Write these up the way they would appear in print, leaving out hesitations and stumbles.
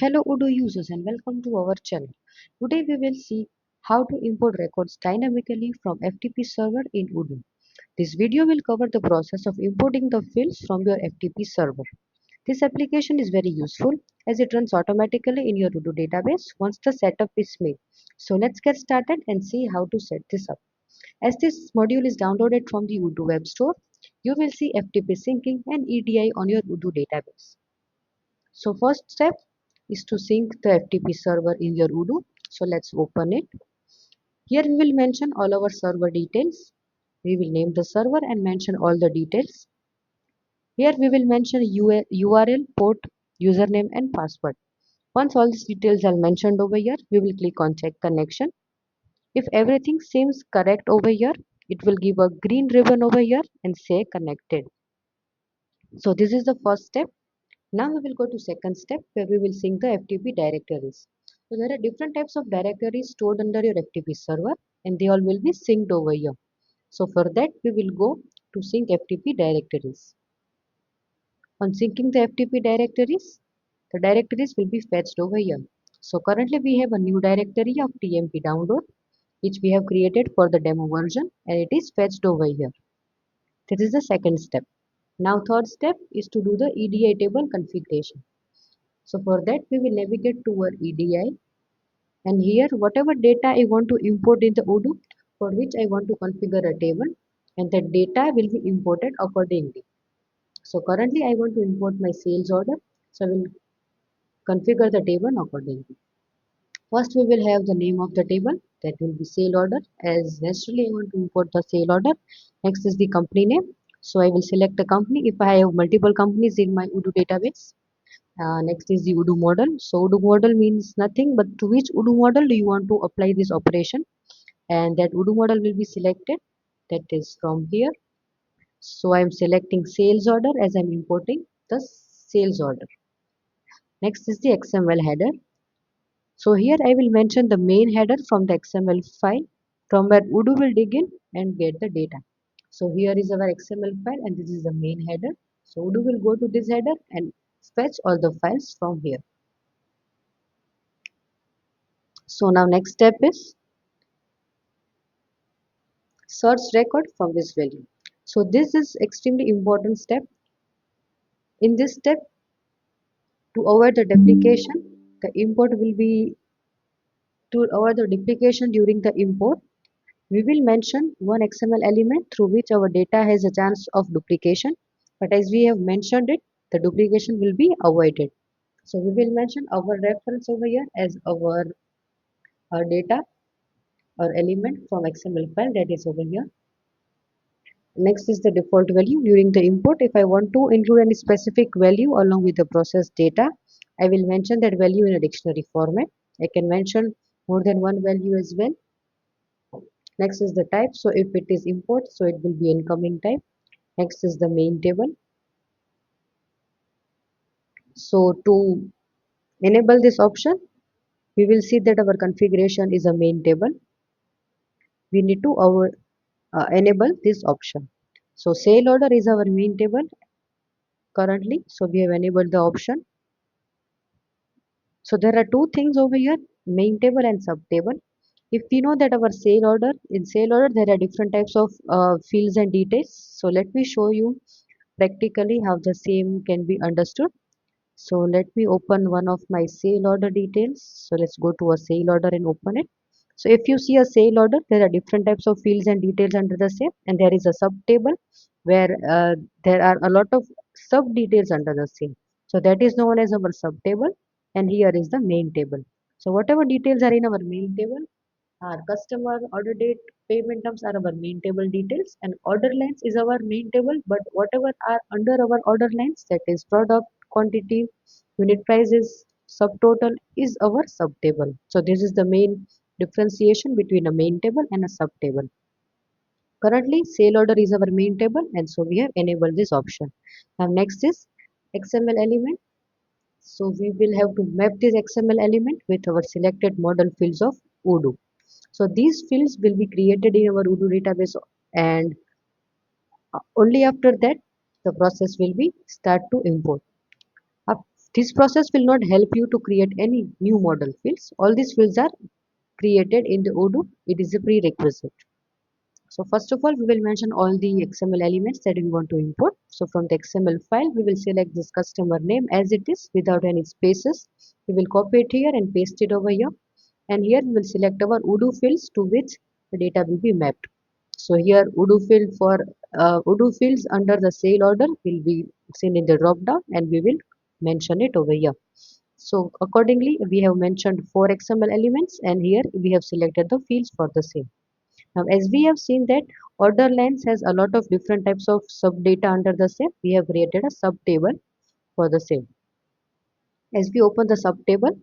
Hello Odoo users and welcome to our channel. Today we will see how to import records dynamically from FTP server in Odoo. This video will cover the process of importing the fields from your FTP server. This application is very useful as it runs automatically in your Odoo database once the setup is made. So let's get started and see how to set this up. As this module is downloaded from the Odoo web store, you will see FTP syncing and EDI on your Odoo database. So first step is to sync the FTP server in your Odoo. So let's open it. Here we will mention all our server details. We will name the server and mention all the details. Here we will mention URL, port, username and password. Once all these details are mentioned over here, we will click on check connection. If everything seems correct over here, it will give a green ribbon over here and say connected. So this is the first step. Now we will go to second step where we will sync the FTP directories. So there are different types of directories stored under your FTP server and they all will be synced over here. So for that we will go to sync FTP directories. On syncing the FTP directories, the directories will be fetched over here. So currently we have a new directory of TMP download which we have created for the demo version and it is fetched over here. This is the second step. Now third step is to do the EDI table configuration. So for that we will navigate to our EDI and here whatever data I want to import in the Odoo for which I want to configure a table and that data will be imported accordingly. So currently I want to import my sales order, so I will configure the table accordingly. First we will have the name of the table, that will be sale order, as naturally I want to import the sale order. Next is the company name, so I will select the company if I have multiple companies in my Odoo database. Next is the Odoo model. So Odoo model means nothing but to which Odoo model do you want to apply this operation, and that Odoo model will be selected, that is from here. So I am selecting sales order as I am importing the sales order. Next is the XML header. So here I will mention the main header from the XML file from where Odoo will dig in and get the data. So here is our XML file and this is the main header. So Odoo will go to this header and fetch all the files from here. So now next step is search record from this value. So this is extremely important step. In this step, to avoid the duplication, the import will be to avoid the duplication during the import. We will mention one XML element through which our data has a chance of duplication. But as we have mentioned it, the duplication will be avoided. So we will mention our reference over here as our data or element from XML file that is over here. Next is the default value during the import. If I want to include any specific value along with the processed data, I will mention that value in a dictionary format. I can mention more than one value as well. Next is the type. So if it is import, so it will be incoming type. Next is the main table. So to enable this option, we will see that our configuration is a main table. We need to enable this option. So sale order is our main table currently. So we have enabled the option. So there are two things over here, main table and sub table. If we know that our sale order, in sale order there are different types of fields and details. So let me show you practically how the same can be understood. So let me open one of my sale order details. So let's go to a sale order and open it. So if you see a sale order, there are different types of fields and details under the same, and there is a sub table where there are a lot of sub details under the same. So that is known as our sub table, and here is the main table. So whatever details are in our main table, our customer, order date, payment terms are our main table details, and order lines is our main table. But whatever are under our order lines, that is product, quantity, unit prices, subtotal, is our subtable. So this is the main differentiation between a main table and a subtable. Currently, sale order is our main table, and so we have enabled this option. Now next is XML element. So we will have to map this XML element with our selected model fields of Odoo. So these fields will be created in our Odoo database and only after that the process will be start to import. This process will not help you to create any new model fields. All these fields are created in the Odoo. It is a prerequisite. So first of all, we will mention all the XML elements that we want to import. So from the XML file, we will select this customer name as it is without any spaces. We will copy it here and paste it over here. And here we will select our Odoo fields to which the data will be mapped. So here Odoo fields under the sale order will be seen in the drop down and we will mention it over here. So accordingly, we have mentioned 4 XML elements and here we have selected the fields for the same. Now, as we have seen that order lines has a lot of different types of sub data under the same, we have created a sub table for the same. As we open the sub table,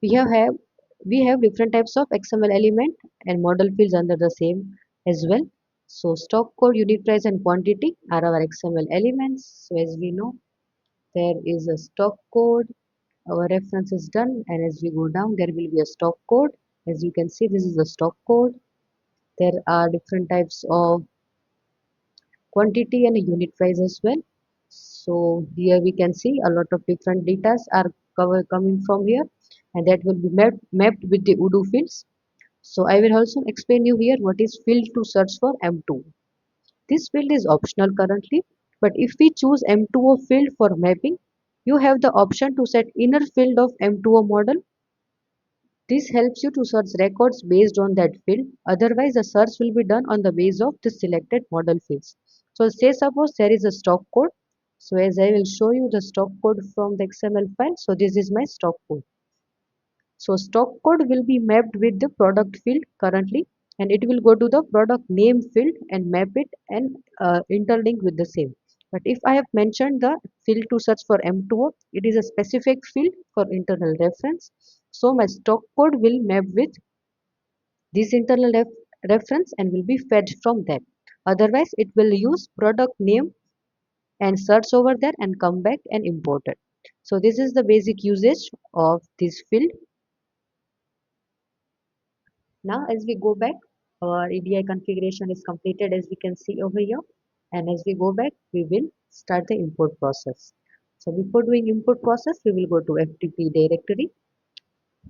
we have different types of XML element and model fields under the same as well. So stock code, unit price, and quantity are our XML elements. So as we know, there is a stock code. Our reference is done, and as we go down, there will be a stock code. As you can see, this is the stock code. There are different types of quantity and a unit price as well. So here we can see a lot of different data are coming from here, and that will be mapped with the Odoo fields. So I will also explain you here what is field to search for M2. This field is optional currently, but if we choose M2O field for mapping, you have the option to set inner field of M2O model. This helps you to search records based on that field. Otherwise, the search will be done on the base of the selected model fields. So say suppose there is a stock code. So as I will show you the stock code from the XML file. So this is my stock code. So stock code will be mapped with the product field currently, and it will go to the product name field and map it and interlink with the same. But if I have mentioned the field to search for M2O, it is a specific field for internal reference. So my stock code will map with this internal reference and will be fetched from that. Otherwise, it will use product name and search over there and come back and import it. So this is the basic usage of this field. Now as we go back, our EDI configuration is completed as we can see over here. And as we go back, we will start the import process. So before doing import process, we will go to FTP directory.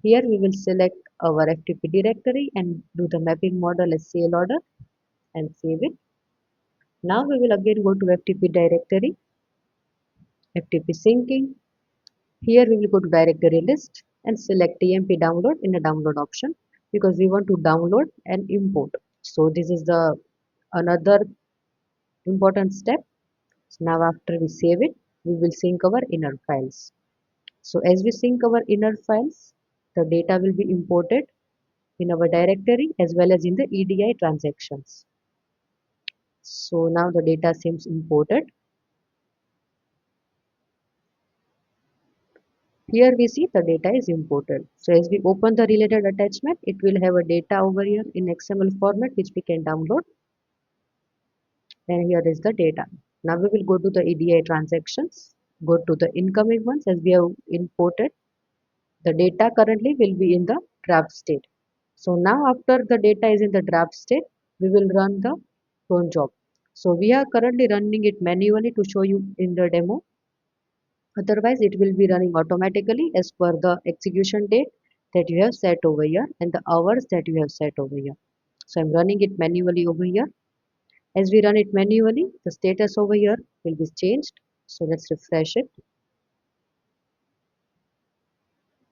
Here we will select our FTP directory and do the mapping model as sale order and save it. Now we will again go to FTP directory, FTP syncing. Here we will go to directory list and select TMP download in the download option because we want to download and import. So this is the another important step. So now after we save it, we will sync our inner files. So as we sync our inner files, the data will be imported in our directory as well as in the EDI transactions. So now the data seems imported. Here we see the data is imported. So as we open the related attachment, it will have a data over here in XML format which we can download. And here is the data. Now we will go to the EDI transactions, go to the incoming ones as we have imported. The data currently will be in the draft state. So now after the data is in the draft state, we will run the cron job. So we are currently running it manually to show you in the demo. Otherwise, it will be running automatically as per the execution date that you have set over here and the hours that you have set over here. So I'm running it manually over here. As we run it manually, the status over here will be changed. So let's refresh it.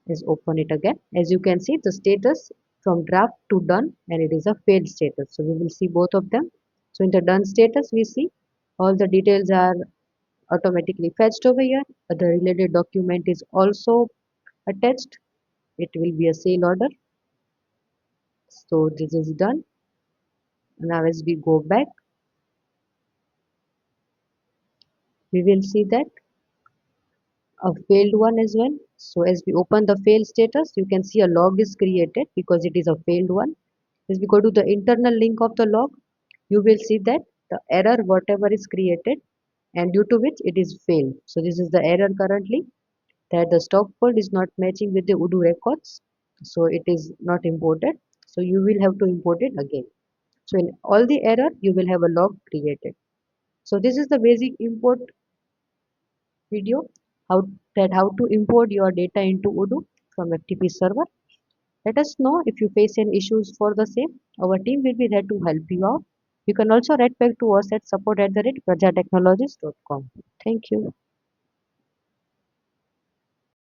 Let's open it again. As you can see, the status from draft to done and it is a failed status. So we will see both of them. So in the done status, we see all the details are automatically fetched over here. The related document is also attached. It will be a sale order. So this is done. Now as we go back, we will see that a failed one as well. So as we open the failed status, you can see a log is created because it is a failed one. As we go to the internal link of the log, you will see that the error whatever is created and due to which it is failed. So this is the error currently that the stock code is not matching with the Odoo records. So it is not imported. So you will have to import it again. So in all the error, you will have a log created. So this is the basic import video, how to import your data into Odoo from FTP server. Let us know if you face any issues for the same. Our team will be there to help you out. You can also write back to us at support@vrajatechnologies.com. Thank you.